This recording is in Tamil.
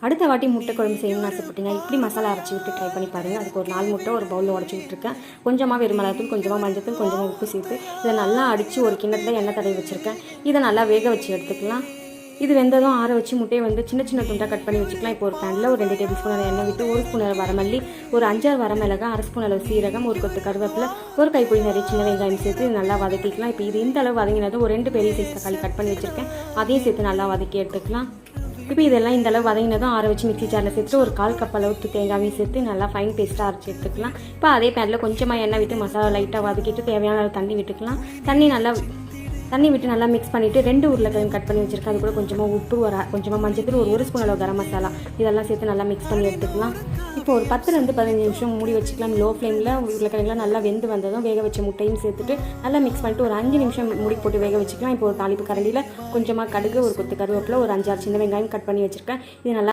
அடுத்த வாட்டி முட்டை குழம்பு செய்யணும்னு ஆசைப்பட்டீங்க, இப்படி மசாலா அரைச்சி விட்டு ட்ரை பண்ணி பாருங்கள். அதுக்கு ஒரு 4 முட்டை ஒரு பவுலில் உடச்சி விட்டுருக்கேன். கொஞ்சமாக வெறுமிளகாத்தூள், கொஞ்சமாக மஞ்சத்தூள், கொஞ்சமாக உப்பு சேர்த்து இதை நல்லா அடித்து ஒரு கிண்ணத்தில் எண்ணெய் தடவி வச்சுருக்கேன். இதை நல்லா வேக வச்சு எடுத்துக்கலாம். இது வெந்ததும் ஆற வச்சு முட்டையை வந்து சின்ன சின்ன துண்டாக கட் பண்ணி வச்சுக்கலாம். இப்போ ஒரு பேனில் ஒரு 2 டேபிள் ஸ்பூன் எண்ணெய் விட்டு 1 ஸ்பூன் வரமல்லி, ஒரு 5-6 வரமிளகாய், 1/2 ஸ்பூன் அளவு சீரகம், ஒரு கொத்து கருவேப்பிலை, ஒரு கைப்பிடி நிறைய சின்ன வெங்காயம் சேர்த்து நல்லா வதக்கிக்கலாம். இப்போ இது இந்த அளவு வதங்கினதும் ஒரு 2 பெரிய சைஸ் தக்காளி கட் பண்ணி வச்சுருக்கேன், அதையும் சேர்த்து நல்லா வதக்கி எடுத்துக்கலாம். இப்போ இதெல்லாம் இந்த அளவு வதங்கினதும் ஆற வச்சு மிக்ஸி ஜாரில் சேர்த்து ஒரு 1/4 கப் அளவுக்கு தேங்காயும் சேர்த்து நல்லா ஃபைன் பேஸ்ட்டாக அரைச்சி எடுத்துக்கலாம். இப்போ அதே பேனில் கொஞ்சமாக எண்ணெய் விட்டு மசாலா லைட்டாக வதக்கிட்டு தேவையான அளவு தண்ணி விட்டுக்கலாம். தண்ணி விட்டு நல்லா மிக்ஸ் பண்ணிவிட்டு 2 உருளைக்கிழங்கு கட் பண்ணி வச்சுருக்கேன். அது கூட கொஞ்சமாக உப்பு, கொஞ்சமாக மஞ்சள், ஒரு ஸ்பூன் அளவு கரம் மசாலா இதெல்லாம் சேர்த்து நல்லா மிக்ஸ் பண்ணி எடுத்துக்கலாம். இப்போ ஒரு 10-15 நிமிஷம் மூடி வச்சுக்கலாம். லோ ஃப்ளேமில் உருளைக்கிழங்குலாம் நல்லா வெந்து வந்ததும் வேக வச்ச முட்டையும் சேர்த்துட்டு நல்லா மிக்ஸ் பண்ணிட்டு ஒரு 5 நிமிஷம் மூடி போட்டு வேக வச்சுக்கலாம். இப்போ ஒரு தாளிப்பு கரண்டியில் கொஞ்சமாக கடுகு, ஒரு கொத்து கருவேப்பிலை, ஒரு 5-6 சின்ன வெங்காயம் கட் பண்ணி வச்சுருக்கேன். இது நல்லா